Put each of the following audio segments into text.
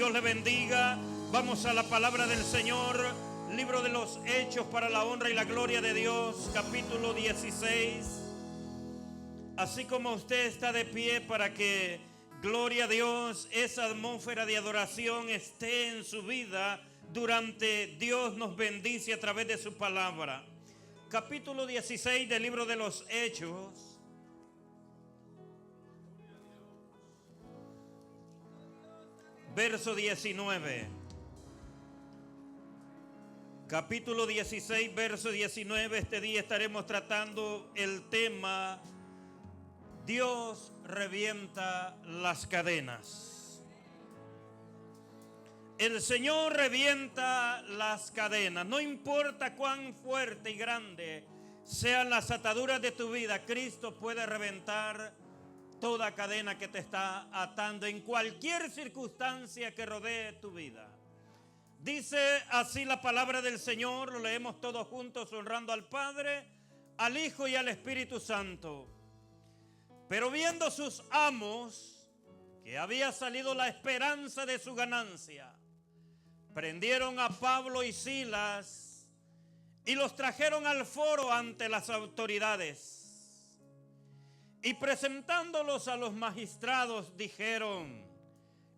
Dios le bendiga. Vamos a la palabra del Señor. Libro de los Hechos para la honra y la gloria de Dios, capítulo 16. Así como usted está de pie para que, gloria a Dios, esa atmósfera de adoración esté en su vida durante Dios nos bendice a través de su palabra. Capítulo 16 del libro de los Hechos. Verso 19. Capítulo 16, verso 19. Este día estaremos tratando el tema: Dios revienta las cadenas. El Señor revienta las cadenas. No importa cuán fuerte y grande sean las ataduras de tu vida, Cristo puede reventar toda cadena que te está atando en cualquier circunstancia que rodee tu vida. Dice así la palabra del Señor, lo leemos todos juntos honrando al Padre, al Hijo y al Espíritu Santo. Pero viendo sus amos que había salido la esperanza de su ganancia, prendieron a Pablo y Silas y los trajeron al foro ante las autoridades. Y presentándolos a los magistrados dijeron: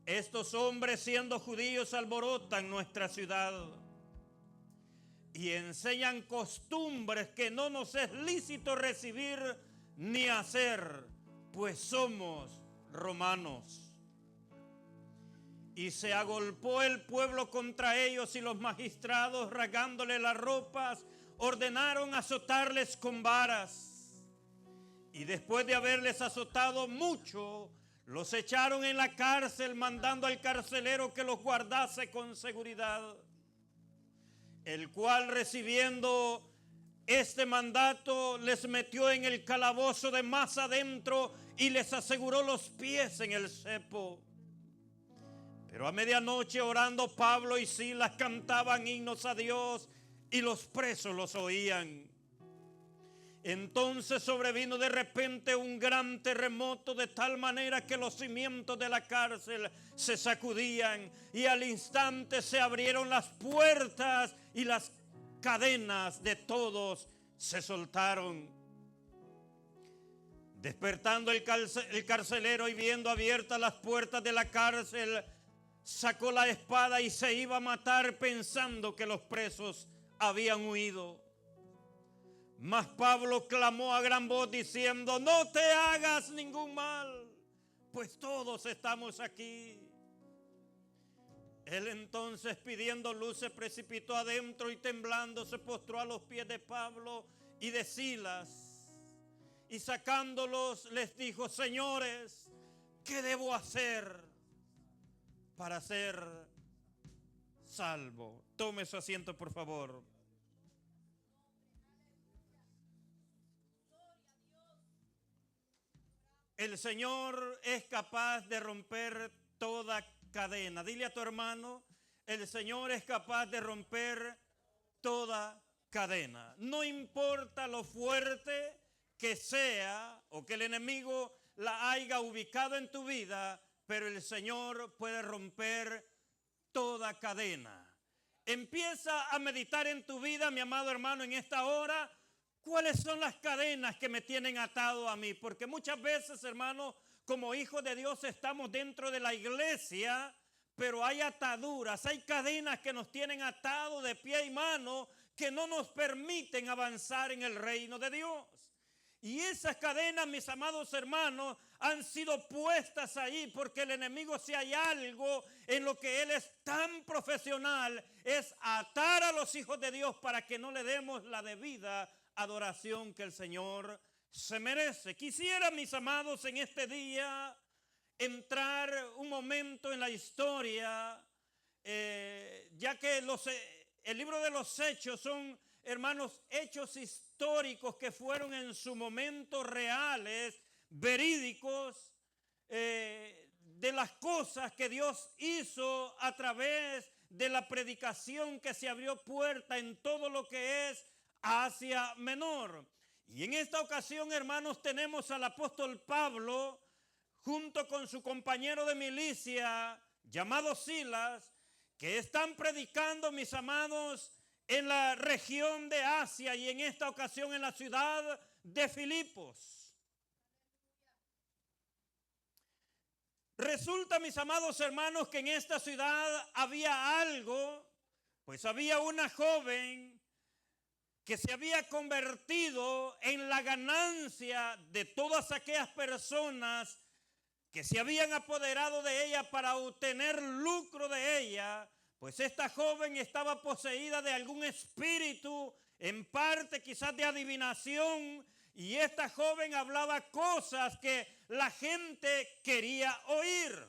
estos hombres, siendo judíos, alborotan nuestra ciudad y enseñan costumbres que no nos es lícito recibir ni hacer, pues somos romanos. Y se agolpó el pueblo contra ellos, y los magistrados, rasgándole las ropas, ordenaron azotarles con varas. Y después de haberles azotado mucho, los echaron en la cárcel, mandando al carcelero que los guardase con seguridad. El cual, recibiendo este mandato, les metió en el calabozo de más adentro y les aseguró los pies en el cepo. Pero a medianoche, orando, Pablo y Silas cantaban himnos a Dios y los presos los oían. Entonces sobrevino de repente un gran terremoto, de tal manera que los cimientos de la cárcel se sacudían, y al instante se abrieron las puertas y las cadenas de todos se soltaron. Despertando el carcelero y viendo abiertas las puertas de la cárcel, sacó la espada y se iba a matar, pensando que los presos habían huido. Mas Pablo clamó a gran voz diciendo: no te hagas ningún mal, pues todos estamos aquí. Él entonces, pidiendo luz, se precipitó adentro y temblando se postró a los pies de Pablo y de Silas, y sacándolos les dijo: señores, ¿qué debo hacer para ser salvo? Tome su asiento, por favor. El Señor es capaz de romper toda cadena. Dile a tu hermano: el Señor es capaz de romper toda cadena. No importa lo fuerte que sea o que el enemigo la haya ubicado en tu vida, pero el Señor puede romper toda cadena. Empieza a meditar en tu vida, mi amado hermano, en esta hora. ¿Cuáles son las cadenas que me tienen atado a mí? Porque muchas veces, hermano, como hijos de Dios estamos dentro de la iglesia, pero hay ataduras, hay cadenas que nos tienen atados de pie y mano, que no nos permiten avanzar en el reino de Dios. Y esas cadenas, mis amados hermanos, han sido puestas ahí porque el enemigo, si hay algo en lo que él es tan profesional, es atar a los hijos de Dios para que no le demos la debida adoración que el Señor se merece. Quisiera, mis amados, en este día entrar un momento en la historia, ya que el libro de los Hechos son, hermanos, hechos históricos que fueron en su momento reales, verídicos, de las cosas que Dios hizo a través de la predicación que se abrió puerta en todo lo que es Asia Menor. Y en esta ocasión, hermanos, tenemos al apóstol Pablo junto con su compañero de milicia, llamado Silas, que están predicando, mis amados, en la región de Asia y en esta ocasión en la ciudad de Filipos. Resulta, mis amados hermanos, que en esta ciudad había algo, pues había una joven que se había convertido en la ganancia de todas aquellas personas que se habían apoderado de ella para obtener lucro de ella. Pues esta joven estaba poseída de algún espíritu, en parte quizás de adivinación, y esta joven hablaba cosas que la gente quería oír.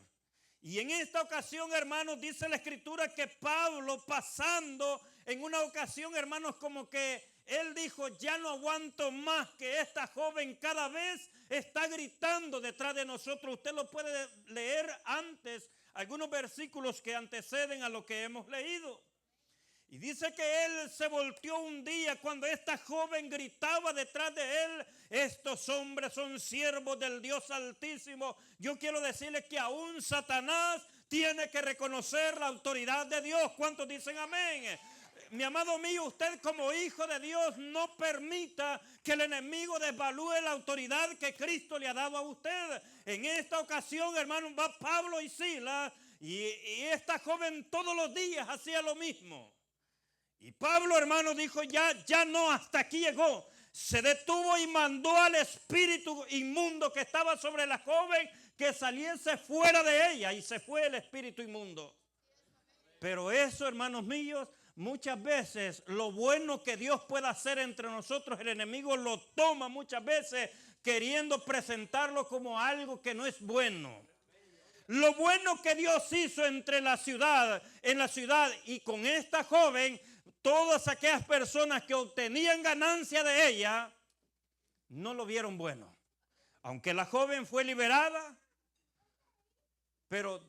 Y en esta ocasión, hermanos, dice la Escritura que Pablo, pasando en una ocasión, hermanos, como que él dijo: ya no aguanto más que esta joven cada vez está gritando detrás de nosotros. Usted lo puede leer antes, algunos versículos que anteceden a lo que hemos leído. Y dice que él se volteó un día cuando esta joven gritaba detrás de él: estos hombres son siervos del Dios Altísimo. Yo quiero decirles que aún Satanás tiene que reconocer la autoridad de Dios. ¿Cuántos dicen amén? Mi amado mío, usted como hijo de Dios no permita que el enemigo desvalúe la autoridad que Cristo le ha dado a usted. En esta ocasión, hermano, va Pablo y Silas, y esta joven todos los días hacía lo mismo. Y Pablo, hermano, dijo: ya no, hasta aquí llegó. Se detuvo y mandó al espíritu inmundo que estaba sobre la joven que saliese fuera de ella, y se fue el espíritu inmundo. Pero eso, hermanos míos, muchas veces lo bueno que Dios pueda hacer entre nosotros, el enemigo lo toma muchas veces queriendo presentarlo como algo que no es bueno. Lo bueno que Dios hizo en la ciudad y con esta joven, todas aquellas personas que obtenían ganancia de ella no lo vieron bueno. Aunque la joven fue liberada, pero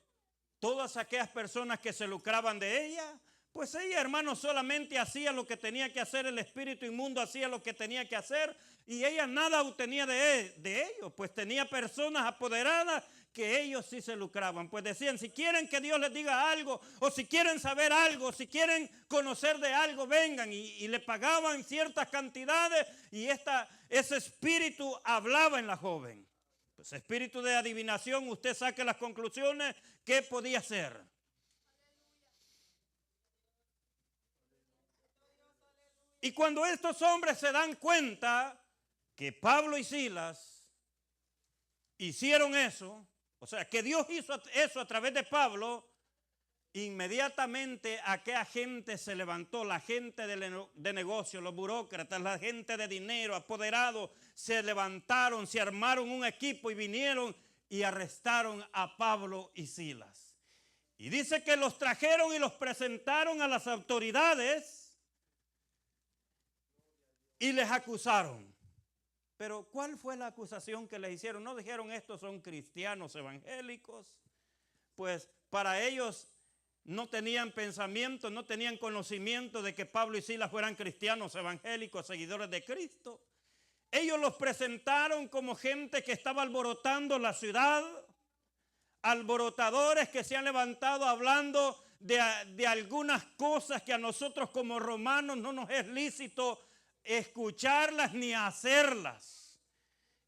todas aquellas personas que se lucraban de ella, pues ella, hermano, solamente hacía lo que tenía que hacer. El espíritu inmundo hacía lo que tenía que hacer, y ella nada obtenía de ellos. Pues tenía personas apoderadas que ellos sí se lucraban. Pues decían: si quieren que Dios les diga algo, o si quieren saber algo, si quieren conocer de algo, vengan. Y le pagaban ciertas cantidades, y ese espíritu hablaba en la joven. Pues espíritu de adivinación, usted saque las conclusiones. ¿Qué podía ser? Y cuando estos hombres se dan cuenta que Pablo y Silas hicieron eso, o sea, que Dios hizo eso a través de Pablo, inmediatamente aquella gente se levantó, la gente de negocio, los burócratas, la gente de dinero, apoderados, se levantaron, se armaron un equipo y vinieron y arrestaron a Pablo y Silas. Y dice que los trajeron y los presentaron a las autoridades y les acusaron. Pero ¿cuál fue la acusación que les hicieron? No dijeron: estos son cristianos evangélicos. Pues para ellos no tenían pensamiento, no tenían conocimiento de que Pablo y Silas fueran cristianos evangélicos, seguidores de Cristo. Ellos los presentaron como gente que estaba alborotando la ciudad, alborotadores que se han levantado hablando de algunas cosas que a nosotros como romanos no nos es lícito escucharlas ni hacerlas.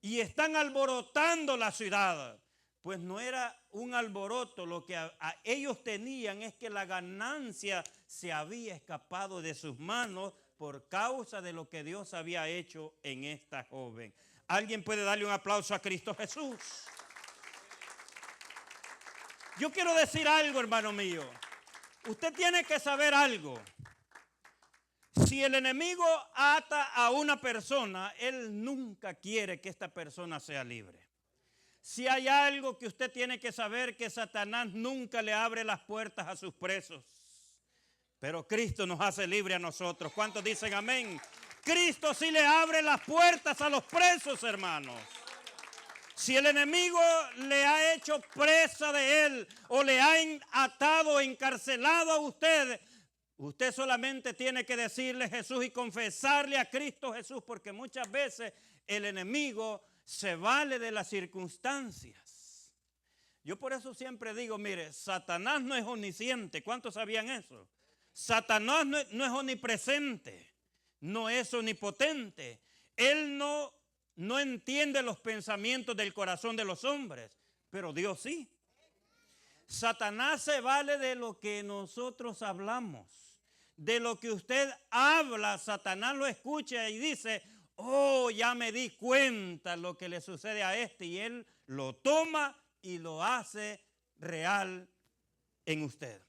Y están alborotando la ciudad. Pues no era un alboroto, lo que ellos tenían es que la ganancia se había escapado de sus manos por causa de lo que Dios había hecho en esta joven. ¿Alguien puede darle un aplauso a Cristo Jesús? Yo quiero decir algo, hermano mío. Usted tiene que saber algo. Si el enemigo ata a una persona, él nunca quiere que esta persona sea libre. Si hay algo que usted tiene que saber, que Satanás nunca le abre las puertas a sus presos. Pero Cristo nos hace libre a nosotros. ¿Cuántos dicen amén? Cristo sí le abre las puertas a los presos, hermanos. Si el enemigo le ha hecho presa de él o le ha atado, encarcelado a usted, usted solamente tiene que decirle Jesús y confesarle a Cristo Jesús, porque muchas veces el enemigo se vale de las circunstancias. Yo por eso siempre digo, mire, Satanás no es omnisciente. ¿Cuántos sabían eso? Satanás no es omnipresente, no es omnipotente. Él no entiende los pensamientos del corazón de los hombres, pero Dios sí. Satanás se vale de lo que nosotros hablamos. De lo que usted habla, Satanás lo escucha y dice, oh, ya me di cuenta lo que le sucede a este. Y él lo toma y lo hace real en usted.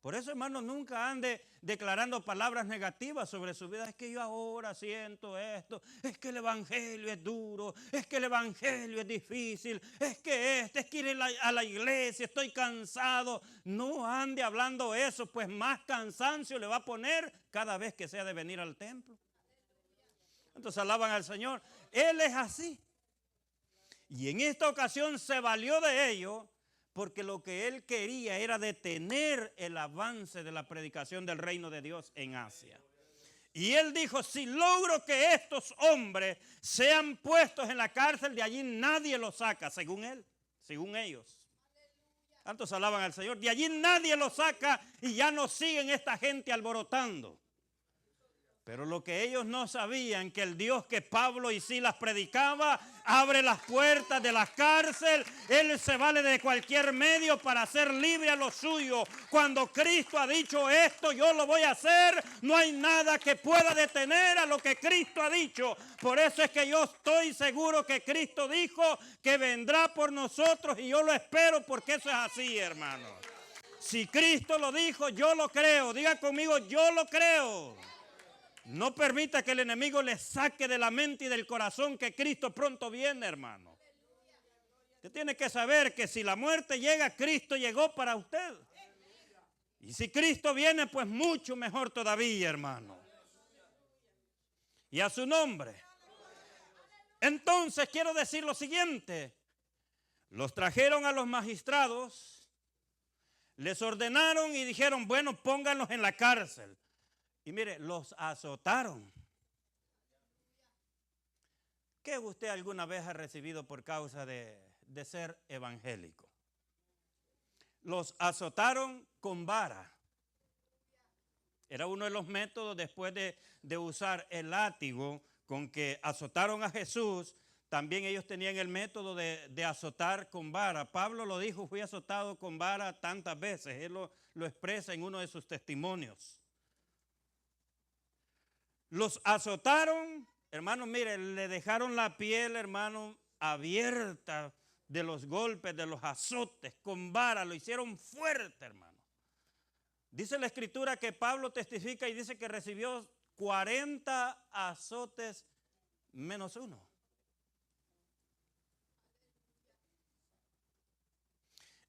Por eso, hermano, nunca ande declarando palabras negativas sobre su vida. Es que yo ahora siento esto, es que el evangelio es duro, es que el evangelio es difícil, es que ir a la iglesia, estoy cansado. No ande hablando eso, pues más cansancio le va a poner cada vez que sea de venir al templo. Entonces alaban al Señor. Él es así. Y en esta ocasión se valió de ello, porque lo que él quería era detener el avance de la predicación del reino de Dios en Asia. Y él dijo, si logro que estos hombres sean puestos en la cárcel, de allí nadie los saca, según él, según ellos. ¿Cuántos alaban al Señor? De allí nadie los saca y ya no siguen esta gente alborotando. Pero lo que ellos no sabían, que el Dios que Pablo y Silas predicaba, abre las puertas de la cárcel. Él se vale de cualquier medio para hacer libre a los suyos. Cuando Cristo ha dicho esto, yo lo voy a hacer. No hay nada que pueda detener a lo que Cristo ha dicho. Por eso es que yo estoy seguro que Cristo dijo que vendrá por nosotros y yo lo espero, porque eso es así, hermano. Si Cristo lo dijo, yo lo creo. Diga conmigo, yo lo creo. No permita que el enemigo le saque de la mente y del corazón que Cristo pronto viene, hermano. Usted tiene que saber que si la muerte llega, Cristo llegó para usted. Y si Cristo viene, pues mucho mejor todavía, hermano. Y a su nombre. Entonces quiero decir lo siguiente. Los trajeron a los magistrados, les ordenaron y dijeron, bueno, pónganlos en la cárcel. Y mire, los azotaron. ¿Qué usted alguna vez ha recibido por causa de ser evangélico? Los azotaron con vara. Era uno de los métodos después de usar el látigo con que azotaron a Jesús. También ellos tenían el método de azotar con vara. Pablo lo dijo, fui azotado con vara tantas veces. Él lo expresa en uno de sus testimonios. Los azotaron, hermano, mire, le dejaron la piel, hermano, abierta de los golpes, de los azotes, con vara, lo hicieron fuerte, hermano. Dice la escritura que Pablo testifica y dice que recibió 40 azotes menos uno.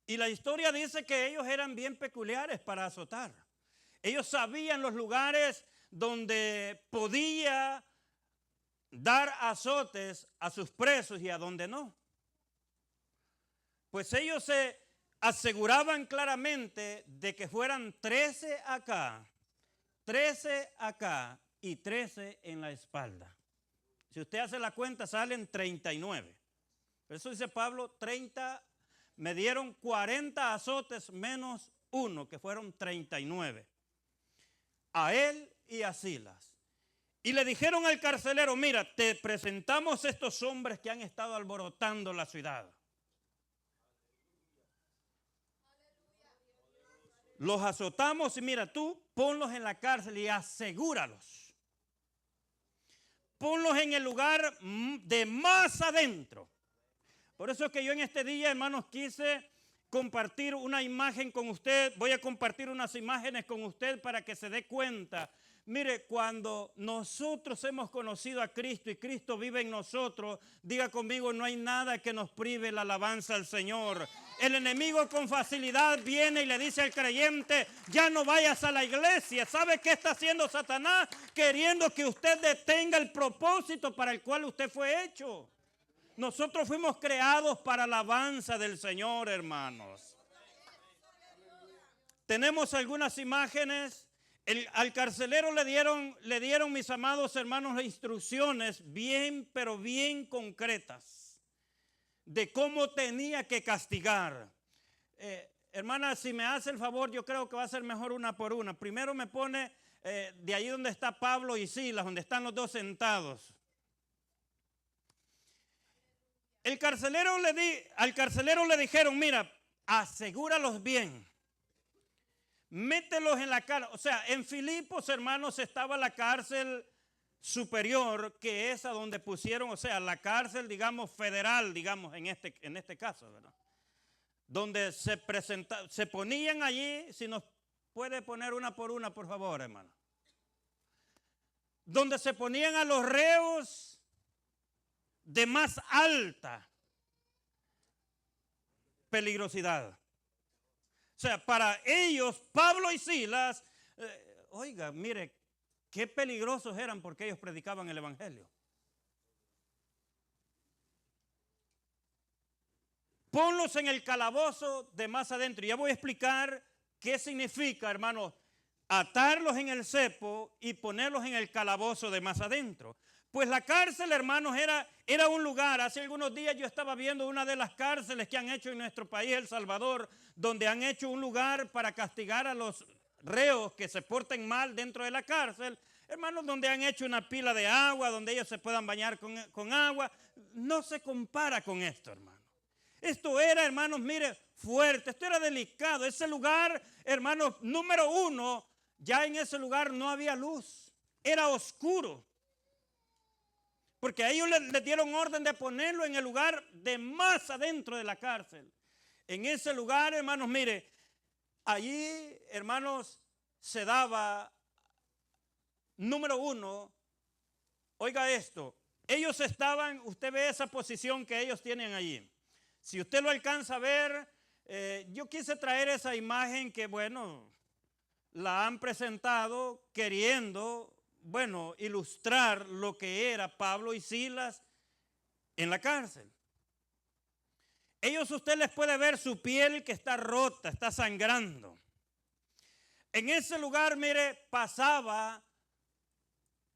Y la historia dice que ellos eran bien peculiares para azotar. Ellos sabían los lugares donde podía dar azotes a sus presos y a donde no. Pues ellos se aseguraban claramente de que fueran 13 acá y 13 en la espalda. Si usted hace la cuenta, salen 39. Por eso dice Pablo, 30, me dieron 40 azotes menos uno, que fueron 39. A él y a Silas. Y le dijeron al carcelero, mira, te presentamos estos hombres que han estado alborotando la ciudad. Los azotamos y mira, tú ponlos en la cárcel y asegúralos. Ponlos en el lugar de más adentro. Por eso es que yo en este día, hermanos, quise compartir una imagen con usted. Voy a compartir unas imágenes con usted para que se dé cuenta. Mire, cuando nosotros hemos conocido a Cristo y Cristo vive en nosotros, diga conmigo, no hay nada que nos prive la alabanza al Señor. El enemigo con facilidad viene y le dice al creyente, ya no vayas a la iglesia. ¿Sabe qué está haciendo Satanás? Queriendo que usted detenga el propósito para el cual usted fue hecho. Nosotros fuimos creados para la alabanza del Señor, hermanos. Tenemos algunas imágenes. Al carcelero le dieron, mis amados hermanos, instrucciones bien, pero bien concretas. de cómo tenía que castigar. Hermana, si me hace el favor, yo creo que va a ser mejor una por una. Primero me pone de ahí donde está Pablo y Silas, donde están los dos sentados. Al carcelero le dijeron, mira, asegúralos bien. Mételos en la cárcel. O sea, en Filipos, hermanos, estaba la cárcel superior, que es a donde pusieron, o sea, la cárcel, digamos, federal, digamos, en este caso, ¿verdad? Donde se ponían allí, si nos puede poner una por una, por favor, hermano. Donde se ponían a los reos de más alta peligrosidad. O sea, para ellos, Pablo y Silas, oiga, mire, qué peligrosos eran porque ellos predicaban el evangelio. Ponlos en el calabozo de más adentro. Ya voy a explicar qué significa, hermanos, atarlos en el cepo y ponerlos en el calabozo de más adentro. Pues la cárcel, hermanos, era un lugar. Hace algunos días yo estaba viendo una de las cárceles que han hecho en nuestro país, El Salvador, donde han hecho un lugar para castigar a los reos que se porten mal dentro de la cárcel. Hermanos, donde han hecho una pila de agua, donde ellos se puedan bañar con agua. No se compara con esto, hermano. Esto era, hermanos, mire, fuerte, esto era delicado. Ese lugar, hermanos, número uno, ya en ese lugar no había luz, era oscuro. Porque a ellos les dieron orden de ponerlo en el lugar de más adentro de la cárcel. En ese lugar, hermanos, mire, allí, hermanos, se daba, número uno, oiga esto, ellos estaban, usted ve esa posición que ellos tienen allí. Si usted lo alcanza a ver, yo quise traer esa imagen que, bueno, la han presentado queriendo, bueno, ilustrar lo que era Pablo y Silas en la cárcel. Ellos, usted les puede ver su piel que está rota, está sangrando. En ese lugar, mire, pasaba,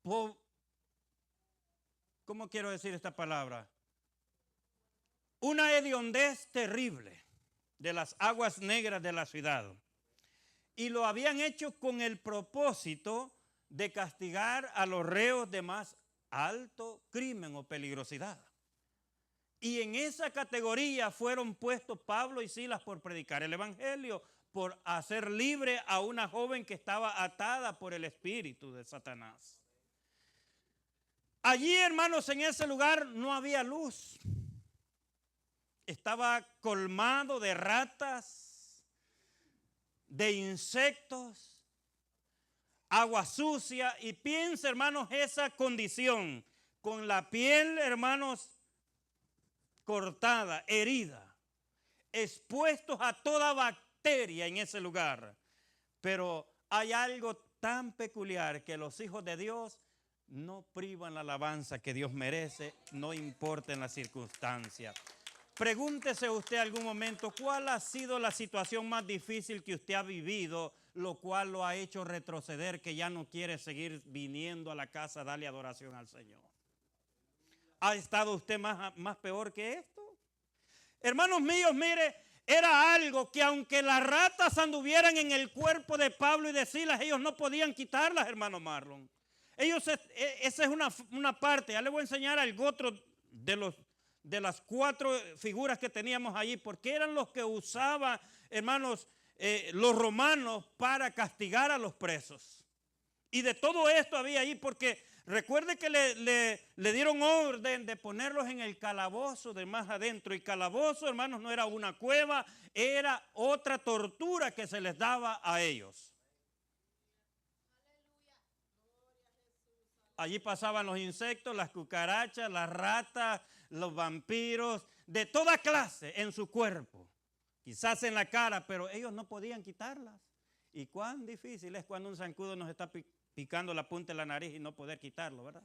¿cómo quiero decir esta palabra? Una hediondez terrible de las aguas negras de la ciudad. Y lo habían hecho con el propósito de castigar a los reos de más alto crimen o peligrosidad. Y en esa categoría fueron puestos Pablo y Silas por predicar el evangelio, por hacer libre a una joven que estaba atada por el espíritu de Satanás. Allí, hermanos, en ese lugar no había luz. Estaba colmado de ratas, de insectos, agua sucia. Y piensa, hermanos, esa condición, con la piel, hermanos, cortada, herida, expuestos a toda bacteria en ese lugar. Pero hay algo tan peculiar, que los hijos de Dios no privan la alabanza que Dios merece, no importa en las circunstancias. Pregúntese usted algún momento, ¿cuál ha sido la situación más difícil que usted ha vivido, lo cual lo ha hecho retroceder, que ya no quiere seguir viniendo a la casa a darle adoración al Señor? ¿Ha estado usted más peor que esto? Hermanos míos, mire, era algo que aunque las ratas anduvieran en el cuerpo de Pablo y de Silas, ellos no podían quitarlas, hermano Marlon. Esa es una parte. Ya le voy a enseñar algo otro de las 4 figuras que teníamos allí, porque eran los que usaban, hermanos, los romanos para castigar a los presos. Y de todo esto había ahí, porque recuerde que le dieron orden de ponerlos en el calabozo de más adentro. Y calabozo, hermanos, no era una cueva, era otra tortura que se les daba a ellos. Allí pasaban los insectos, las cucarachas, las ratas, los vampiros, de toda clase en su cuerpo. Quizás en la cara, pero ellos no podían quitarlas. Y cuán difícil es cuando un zancudo nos está picando la punta de la nariz y no poder quitarlo, ¿verdad?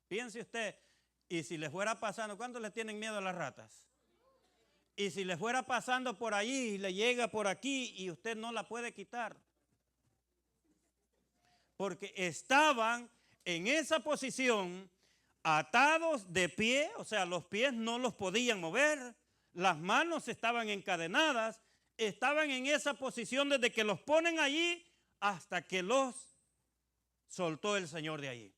Piense usted, y si les fuera pasando, ¿cuántos le tienen miedo a las ratas? Y si les fuera pasando por allí y le llega por aquí y usted no la puede quitar. Porque estaban en esa posición atados de pie, o sea, los pies no los podían mover, las manos estaban encadenadas, estaban en esa posición desde que los ponen allí hasta que los soltó el Señor de allí.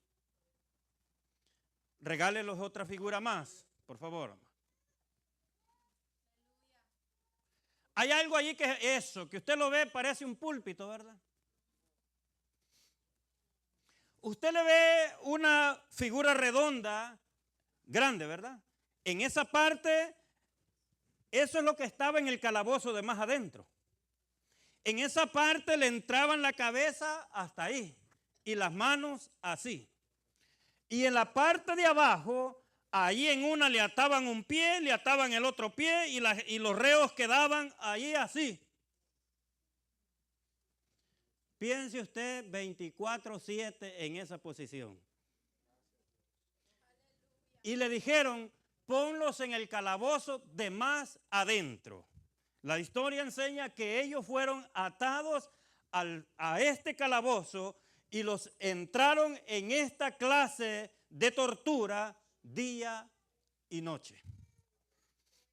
Regálelos otra figura más, por favor. Hay algo allí que eso, que usted lo ve, parece un púlpito, ¿verdad? Usted le ve una figura redonda, grande, ¿verdad? En esa parte, eso es lo que estaba en el calabozo de más adentro. En esa parte le entraban la cabeza hasta ahí y las manos así. Y en la parte de abajo, ahí en una le ataban un pie, le ataban el otro pie y los reos quedaban ahí así. Piense usted 24/7 en esa posición. Y le dijeron, ponlos en el calabozo de más adentro. La historia enseña que ellos fueron atados a este calabozo y los entraron en esta clase de tortura día y noche.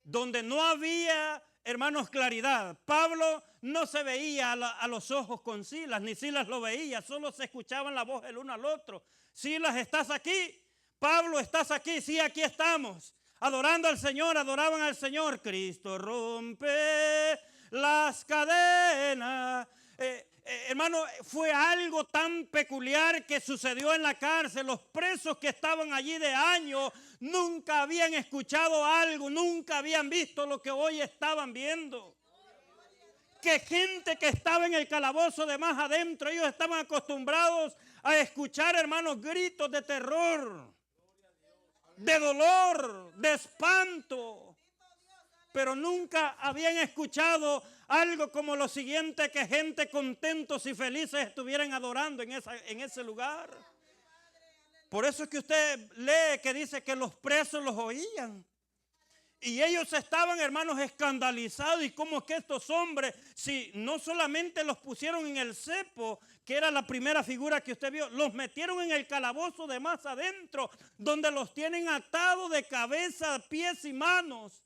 Donde no había, hermanos, claridad. Pablo no se veía a los ojos con Silas, ni Silas lo veía, solo se escuchaban la voz el uno al otro. Silas, ¿estás aquí? Pablo, ¿estás aquí? Sí, aquí estamos. Adorando al Señor, adoraban al Señor. Cristo rompe las cadenas. Hermano, fue algo tan peculiar que sucedió en la cárcel. Los presos que estaban allí de años nunca habían escuchado algo, nunca habían visto lo que hoy estaban viendo. Que gente que estaba en el calabozo de más adentro, ellos estaban acostumbrados a escuchar, hermanos, gritos de terror, de dolor, de espanto. Pero nunca habían escuchado algo como lo siguiente, que gente contentos y felices estuvieran adorando en ese lugar. Por eso es que usted lee que dice que los presos los oían. Y ellos estaban, hermanos, escandalizados. ¿Y cómo es que estos hombres, si no solamente los pusieron en el cepo, que era la primera figura que usted vio, los metieron en el calabozo de más adentro, donde los tienen atados de cabeza, pies y manos?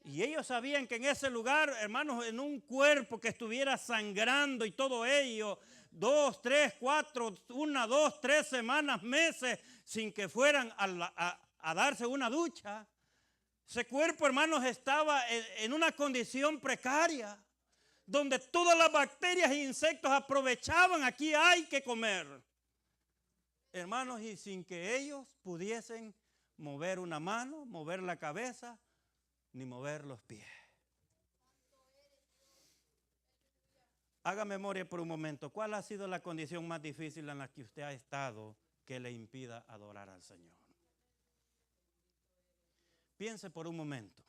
Y ellos sabían que en ese lugar, hermanos, en un cuerpo que estuviera sangrando y todo ello, 2, 3, 4, 1, 2, 3 semanas, meses, sin que fueran a darse una ducha. Ese cuerpo, hermanos, estaba en una condición precaria, donde todas las bacterias e insectos aprovechaban, aquí hay que comer. Hermanos, y sin que ellos pudiesen mover una mano, mover la cabeza, ni mover los pies. Haga memoria por un momento. ¿Cuál ha sido la condición más difícil en la que usted ha estado que le impida adorar al Señor? Piense por un momento.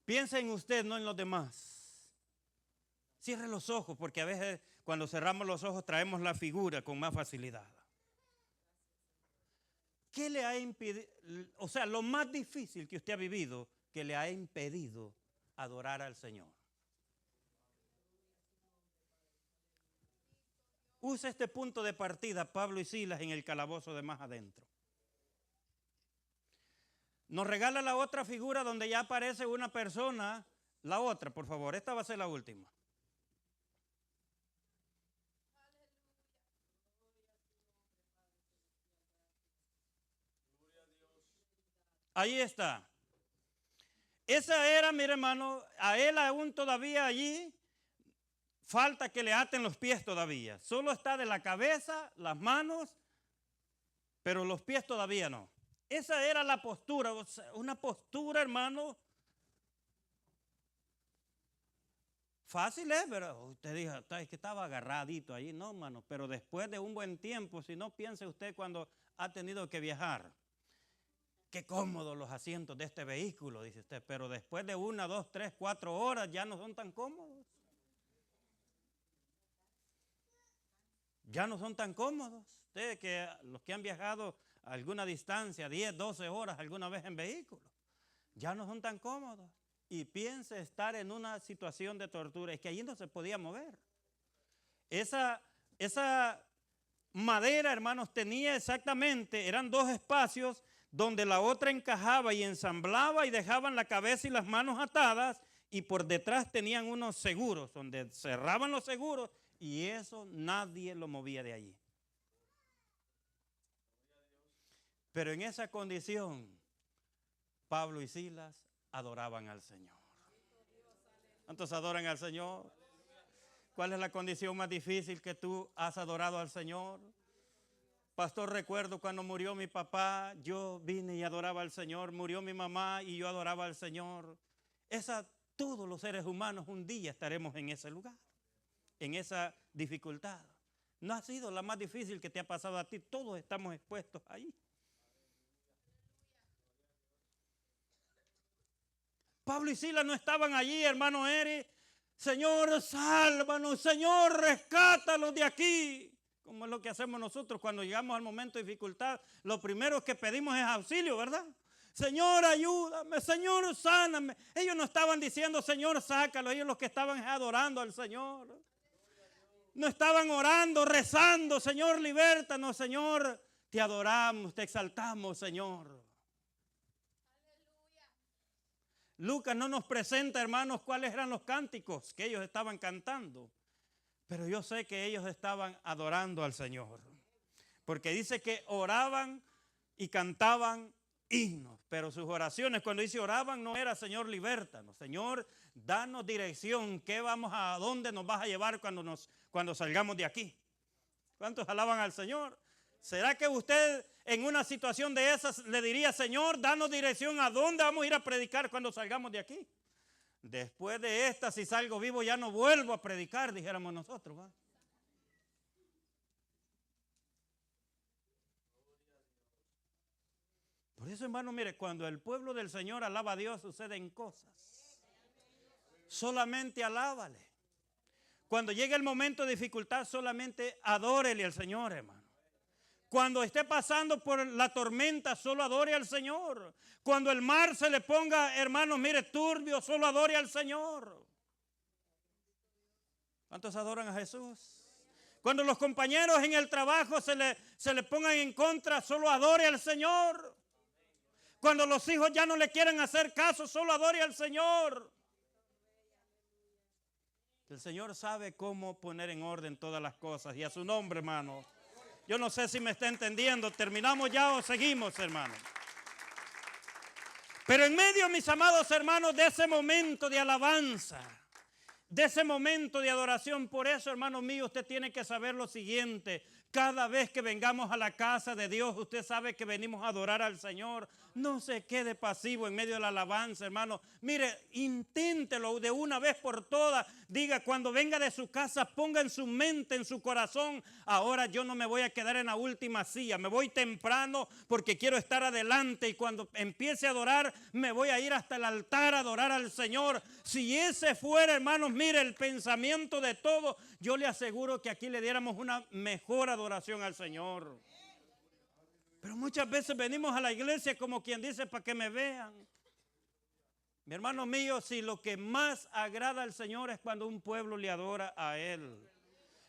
Piense en usted, no en los demás. Cierre los ojos, porque a veces cuando cerramos los ojos traemos la figura con más facilidad. ¿Qué le ha impedido? O sea, lo más difícil que usted ha vivido, que le ha impedido adorar al Señor. Usa este punto de partida, Pablo y Silas, en el calabozo de más adentro. Nos regala la otra figura donde ya aparece una persona. La otra, por favor, esta va a ser la última. Ahí está. Esa era, mi hermano, a él aún todavía allí falta que le aten los pies todavía. Solo está de la cabeza, las manos, pero los pies todavía no. Esa era la postura, o sea, una postura, hermano, fácil, pero usted dijo, es que estaba agarradito allí, no, hermano, pero después de un buen tiempo, si no, piense usted cuando ha tenido que viajar. Qué cómodos los asientos de este vehículo, dice usted, pero después de 1, 2, 3, 4 horas ya no son tan cómodos. Ya no son tan cómodos. Ustedes que los que han viajado a alguna distancia, 10, 12 horas alguna vez en vehículo, ya no son tan cómodos. Y piense estar en una situación de tortura, es que allí no se podía mover. Esa madera, hermanos, tenía exactamente, eran dos espacios donde la otra encajaba y ensamblaba y dejaban la cabeza y las manos atadas, y por detrás tenían unos seguros, donde cerraban los seguros, y eso nadie lo movía de allí. Pero en esa condición, Pablo y Silas adoraban al Señor. ¿Cuántos adoran al Señor? ¿Cuál es la condición más difícil que tú has adorado al Señor? Pastor, recuerdo cuando murió mi papá, yo vine y adoraba al Señor. Murió mi mamá y yo adoraba al Señor. Todos los seres humanos un día estaremos en ese lugar, en esa dificultad. No ha sido la más difícil que te ha pasado a ti. Todos estamos expuestos ahí. Pablo y Silas no estaban allí, hermano Eri. Señor, sálvanos, Señor, rescátalos de aquí. Como es lo que hacemos nosotros cuando llegamos al momento de dificultad. Lo primero que pedimos es auxilio, ¿verdad? Señor, ayúdame, Señor, sáname. Ellos no estaban diciendo, Señor, sácalo. Ellos los que estaban adorando al Señor. No estaban orando, rezando, Señor, libértanos, Señor. Te adoramos, te exaltamos, Señor. Lucas no nos presenta, hermanos, cuáles eran los cánticos que ellos estaban cantando. Pero yo sé que ellos estaban adorando al Señor. Porque dice que oraban y cantaban himnos. Pero sus oraciones, cuando dice oraban, no era Señor, libértanos. Señor, danos dirección. ¿A dónde nos vas a llevar cuando salgamos de aquí? ¿Cuántos alaban al Señor? ¿Será que usted en una situación de esas le diría, Señor, danos dirección a dónde vamos a ir a predicar cuando salgamos de aquí? Después de esta, si salgo vivo, ya no vuelvo a predicar, dijéramos nosotros, ¿va? Por eso, hermano, mire, cuando el pueblo del Señor alaba a Dios, suceden cosas. Solamente alábale. Cuando llegue el momento de dificultad, solamente adórele al Señor, hermano. Cuando esté pasando por la tormenta, solo adore al Señor. Cuando el mar se le ponga, hermanos, mire, turbio, solo adore al Señor. ¿Cuántos adoran a Jesús? Cuando los compañeros en el trabajo se le pongan en contra, solo adore al Señor. Cuando los hijos ya no le quieren hacer caso, solo adore al Señor. El Señor sabe cómo poner en orden todas las cosas, y a su nombre, hermano. Yo no sé si me está entendiendo. ¿Terminamos ya o seguimos, hermano? Pero en medio, mis amados hermanos, de ese momento de alabanza, de ese momento de adoración, por eso, hermano mío, usted tiene que saber lo siguiente. Cada vez que vengamos a la casa de Dios, usted sabe que venimos a adorar al Señor. No se quede pasivo en medio de la alabanza, hermano. Mire, inténtelo de una vez por todas. Diga, cuando venga de su casa, ponga en su mente, en su corazón, ahora yo no me voy a quedar en la última silla. Me voy temprano porque quiero estar adelante, y cuando empiece a adorar, me voy a ir hasta el altar a adorar al Señor. Si ese fuera, hermanos, mire, el pensamiento de todo, yo le aseguro que aquí le diéramos una mejor adoración al Señor. Pero muchas veces venimos a la iglesia como quien dice, para que me vean. Mi hermano mío, si lo que más agrada al Señor es cuando un pueblo le adora a Él.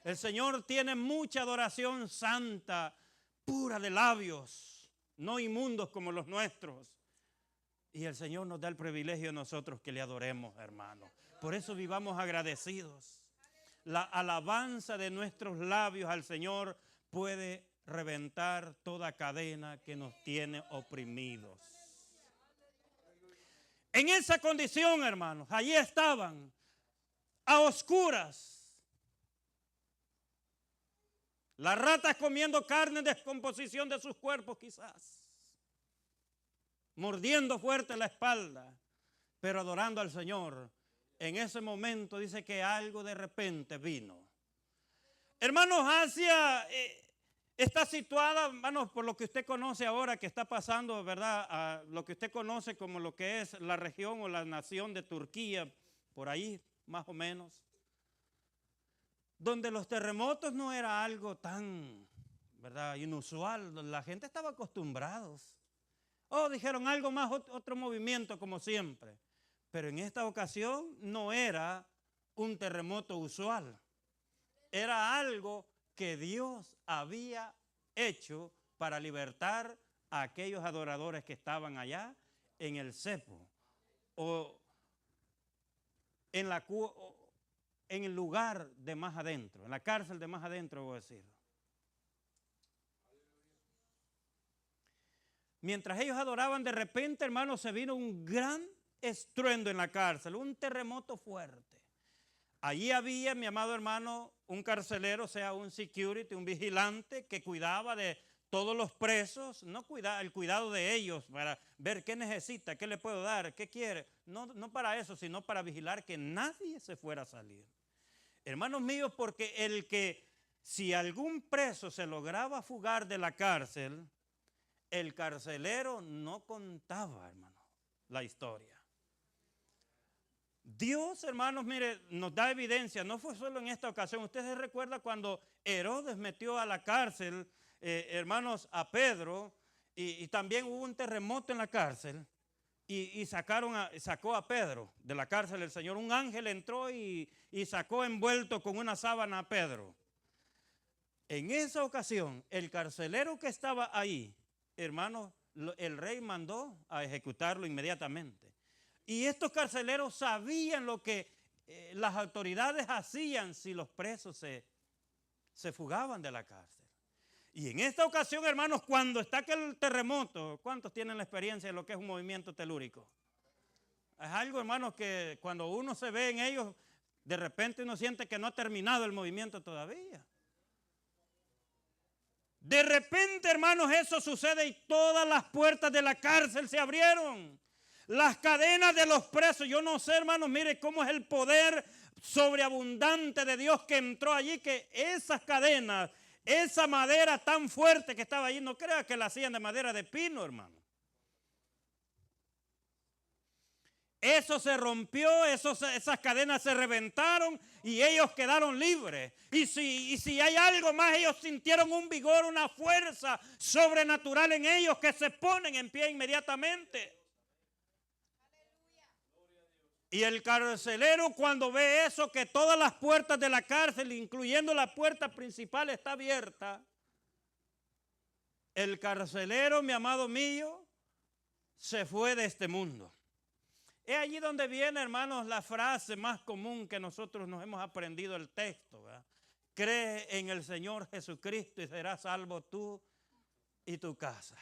El Señor tiene mucha adoración santa, pura de labios, no inmundos como los nuestros. Y el Señor nos da el privilegio a nosotros que le adoremos, hermano. Por eso vivamos agradecidos. La alabanza de nuestros labios al Señor puede reventar toda cadena que nos tiene oprimidos. En esa condición, hermanos, allí estaban, a oscuras. Las ratas comiendo carne en descomposición de sus cuerpos quizás, mordiendo fuerte la espalda, pero adorando al Señor. En ese momento dice que algo de repente vino. Hermanos, Asia está situada, hermanos, por lo que usted conoce ahora que está pasando, ¿verdad? A lo que usted conoce como lo que es la región o la nación de Turquía, por ahí más o menos. Donde los terremotos no era algo tan, ¿verdad?, inusual. La gente estaba acostumbrados. Dijeron algo más, otro movimiento como siempre. Pero en esta ocasión no era un terremoto usual. Era algo que Dios había hecho para libertar a aquellos adoradores que estaban allá en el cepo o en el lugar de más adentro, en la cárcel de más adentro, voy a decir. Mientras ellos adoraban, de repente, hermanos, se vino un gran estruendo en la cárcel, un terremoto fuerte. Allí había, mi amado hermano, un carcelero, o sea, un security, un vigilante que cuidaba de todos los presos, no el cuidado de ellos para ver qué necesita, qué le puedo dar, qué quiere. No para eso, sino para vigilar que nadie se fuera a salir. Hermanos míos, porque si algún preso se lograba fugar de la cárcel, el carcelero no contaba, hermano, la historia. Dios, hermanos, mire, nos da evidencia, no fue solo en esta ocasión. Usted se recuerda cuando Herodes metió a la cárcel, hermanos, a Pedro, y también hubo un terremoto en la cárcel, y sacó a Pedro de la cárcel el Señor. Un ángel entró y sacó envuelto con una sábana a Pedro. En esa ocasión, el carcelero que estaba ahí, hermanos, el rey mandó a ejecutarlo inmediatamente. Y estos carceleros sabían lo que las autoridades hacían si los presos se fugaban de la cárcel. Y en esta ocasión, hermanos, cuando está aquel terremoto, ¿cuántos tienen la experiencia de lo que es un movimiento telúrico? Es algo, hermanos, que cuando uno se ve en ellos, de repente uno siente que no ha terminado el movimiento todavía. De repente, hermanos, eso sucede y todas las puertas de la cárcel se abrieron. Las cadenas de los presos, yo no sé, hermanos, mire cómo es el poder sobreabundante de Dios que entró allí, que esas cadenas, esa madera tan fuerte que estaba allí, no crea que la hacían de madera de pino, hermano. Eso se rompió, esas cadenas se reventaron y ellos quedaron libres. Y si hay algo más, ellos sintieron un vigor, una fuerza sobrenatural en ellos que se ponen en pie inmediatamente. Y el carcelero, cuando ve eso, que todas las puertas de la cárcel, incluyendo la puerta principal, está abierta, el carcelero, mi amado mío, se fue de este mundo. Es allí donde viene, hermanos, la frase más común que nosotros nos hemos aprendido el texto, ¿verdad? Cree en el Señor Jesucristo y serás salvo tú y tu casa.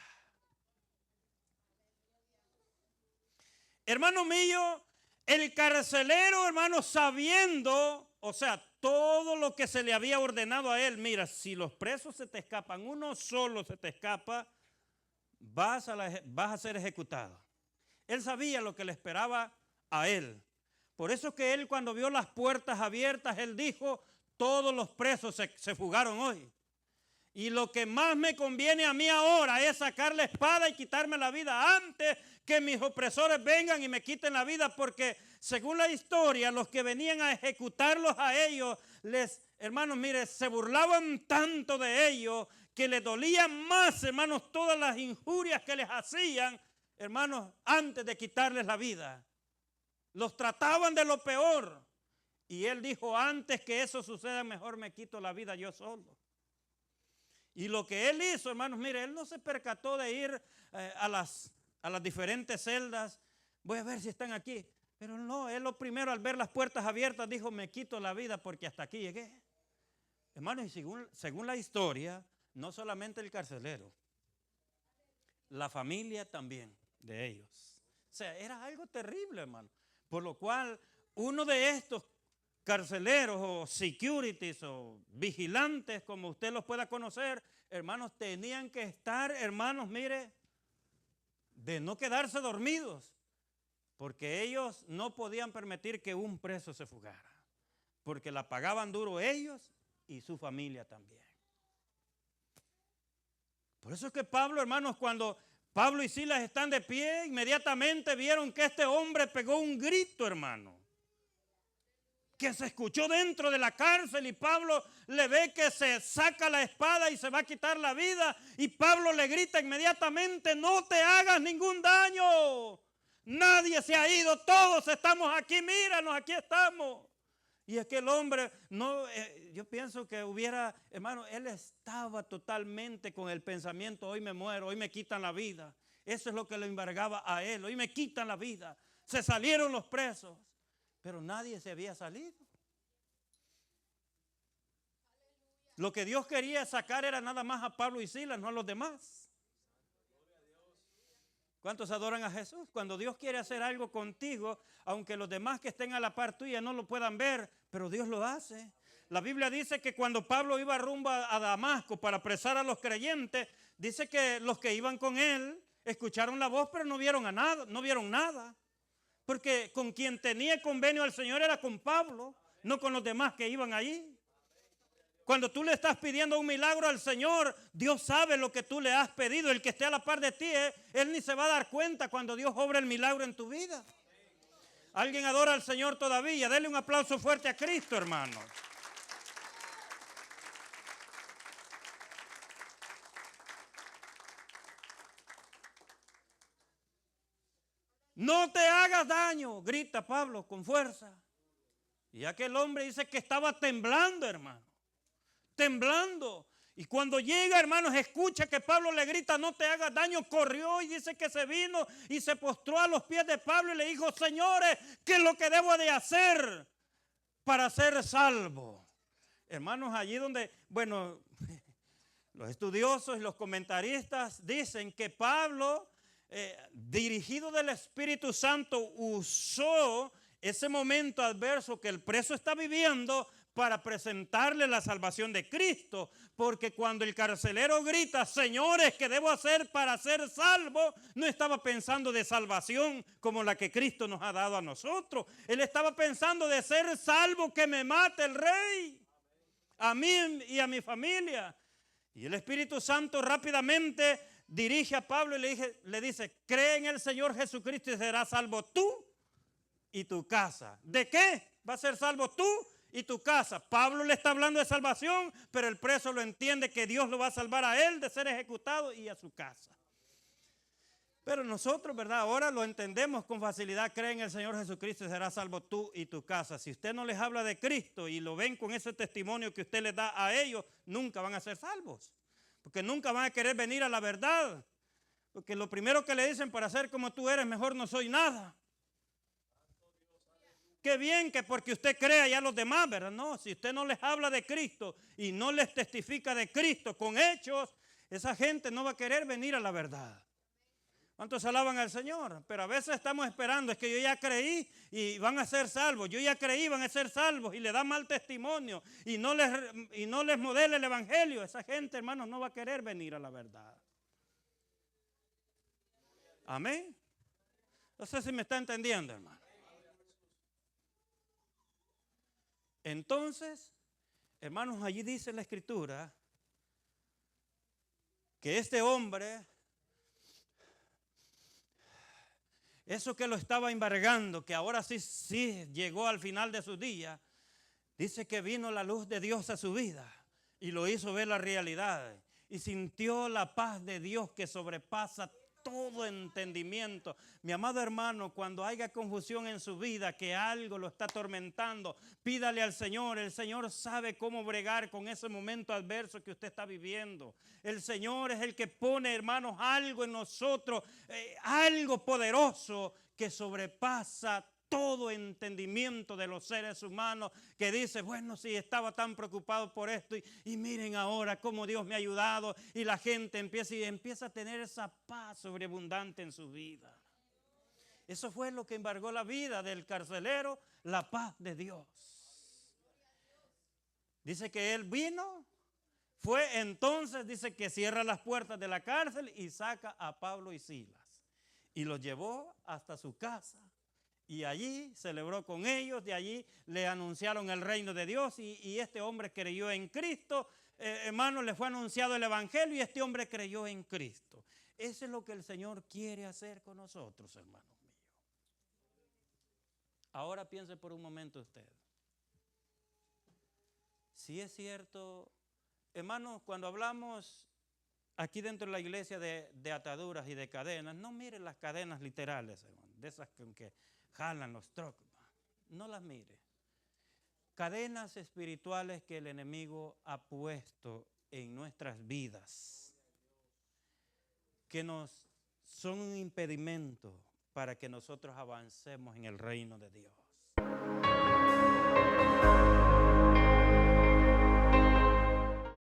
Hermano mío, el carcelero, hermano, sabiendo, o sea, todo lo que se le había ordenado a él, mira, si los presos se te escapan, uno solo se te escapa, vas a ser ejecutado. Él sabía lo que le esperaba a él. Por eso es que él, cuando vio las puertas abiertas, él dijo, todos los presos se fugaron hoy. Y lo que más me conviene a mí ahora es sacar la espada y quitarme la vida antes que mis opresores vengan y me quiten la vida, porque según la historia, los que venían a ejecutarlos a ellos, hermanos, mire, se burlaban tanto de ellos que les dolían más, hermanos, todas las injurias que les hacían, hermanos, antes de quitarles la vida. Los trataban de lo peor. Y él dijo, antes que eso suceda, mejor me quito la vida yo solo. Y lo que él hizo, hermanos, mire, él no se percató de ir a las diferentes celdas. Voy a ver si están aquí. Pero no, él lo primero al ver las puertas abiertas dijo, me quito la vida porque hasta aquí llegué. Hermanos, y según la historia, no solamente el carcelero, la familia también de ellos. O sea, era algo terrible, hermano. Por lo cual, uno de estos carceleros o securities o vigilantes, como usted los pueda conocer, hermanos, tenían que estar, hermanos, mire, de no quedarse dormidos, porque ellos no podían permitir que un preso se fugara, porque la pagaban duro ellos y su familia también. Por eso es que Pablo, hermanos, cuando Pablo y Silas están de pie, inmediatamente vieron que este hombre pegó un grito, hermano, que se escuchó dentro de la cárcel, y Pablo le ve que se saca la espada y se va a quitar la vida, y Pablo le grita inmediatamente, no te hagas ningún daño, nadie se ha ido, todos estamos aquí, míranos, aquí estamos. Y aquel hombre, no, yo pienso que hubiera, hermano, él estaba totalmente con el pensamiento, hoy me muero, hoy me quitan la vida. Eso es lo que lo embargaba a él, hoy me quitan la vida. Se salieron los presos, pero nadie se había salido. Lo que Dios quería sacar era nada más a Pablo y Silas, no a los demás. ¿Cuántos adoran a Jesús? Cuando Dios quiere hacer algo contigo, aunque los demás que estén a la par tuya no lo puedan ver, pero Dios lo hace. La Biblia dice que cuando Pablo iba rumbo a Damasco para apresar a los creyentes, dice que los que iban con él escucharon la voz, pero no vieron a nada, no vieron nada. Porque con quien tenía convenio al Señor era con Pablo, no con los demás que iban allí. Cuando tú le estás pidiendo un milagro al Señor, Dios sabe lo que tú le has pedido. El que esté a la par de ti, Él ni se va a dar cuenta cuando Dios obra el milagro en tu vida. ¿Alguien adora al Señor todavía? Dele un aplauso fuerte a Cristo, hermano. No te hagas daño, grita Pablo con fuerza. Y aquel hombre dice que estaba temblando, hermano. Temblando. Y cuando llega, hermanos, escucha que Pablo le grita, no te hagas daño, corrió y dice que se vino y se postró a los pies de Pablo y le dijo, señores, ¿qué es lo que debo de hacer para ser salvo? Hermanos, allí donde, bueno, los estudiosos y los comentaristas dicen que Pablo, dirigido del Espíritu Santo, usó ese momento adverso que el preso está viviendo para presentarle la salvación de Cristo, porque cuando el carcelero grita, señores, ¿qué debo hacer para ser salvo? No estaba pensando de salvación como la que Cristo nos ha dado a nosotros. Él estaba pensando de ser salvo, que me mate el rey, a mí y a mi familia. Y el Espíritu Santo rápidamente dirige a Pablo y le dice, cree en el Señor Jesucristo y serás salvo tú y tu casa. ¿De qué va a ser salvo tú y tu casa? Pablo le está hablando de salvación, pero el preso lo entiende que Dios lo va a salvar a él de ser ejecutado y a su casa. Pero nosotros, ¿verdad? Ahora lo entendemos con facilidad. Cree en el Señor Jesucristo y serás salvo tú y tu casa. Si usted no les habla de Cristo y lo ven con ese testimonio que usted les da a ellos, nunca van a ser salvos. Porque nunca van a querer venir a la verdad. Porque lo primero que le dicen, para ser como tú eres, mejor no soy nada. Qué bien que porque usted crea ya los demás, ¿verdad? No, si usted no les habla de Cristo y no les testifica de Cristo con hechos, esa gente no va a querer venir a la verdad. ¿Cuántos alaban al Señor? Pero a veces estamos esperando, es que yo ya creí y van a ser salvos. Yo ya creí, van a ser salvos, y le da mal testimonio y no les modela el evangelio. Esa gente, hermanos, no va a querer venir a la verdad. Amén. No sé si me está entendiendo, hermano. Entonces, hermanos, allí dice la Escritura que este hombre, eso que lo estaba embargando, que ahora sí llegó al final de sus días, dice que vino la luz de Dios a su vida y lo hizo ver la realidad y sintió la paz de Dios que sobrepasa todo entendimiento. Mi amado hermano, cuando haya confusión en su vida, que algo lo está atormentando, pídale al Señor. El Señor sabe cómo bregar con ese momento adverso que usted está viviendo. El Señor es el que pone, hermanos, algo en nosotros, algo poderoso que sobrepasa todo entendimiento de los seres humanos, que dice, bueno, sí, estaba tan preocupado por esto y miren ahora cómo Dios me ha ayudado, y la gente empieza a tener esa paz sobreabundante en su vida. Eso fue lo que embargó la vida del carcelero, la paz de Dios. Dice que él vino, fue entonces, dice que cierra las puertas de la cárcel y saca a Pablo y Silas y los llevó hasta su casa. Y allí celebró con ellos, de allí le anunciaron el reino de Dios y este hombre creyó en Cristo. Hermano, le fue anunciado el evangelio y este hombre creyó en Cristo. Eso es lo que el Señor quiere hacer con nosotros, hermanos míos. Ahora piense por un momento usted. Si es cierto, hermanos, cuando hablamos aquí dentro de la iglesia de ataduras y de cadenas, no mire las cadenas literales, hermano, de esas con que jalan los trocos, no las mire. cadenas espirituales que el enemigo ha puesto en nuestras vidas, que nos son un impedimento para que nosotros avancemos en el reino de Dios.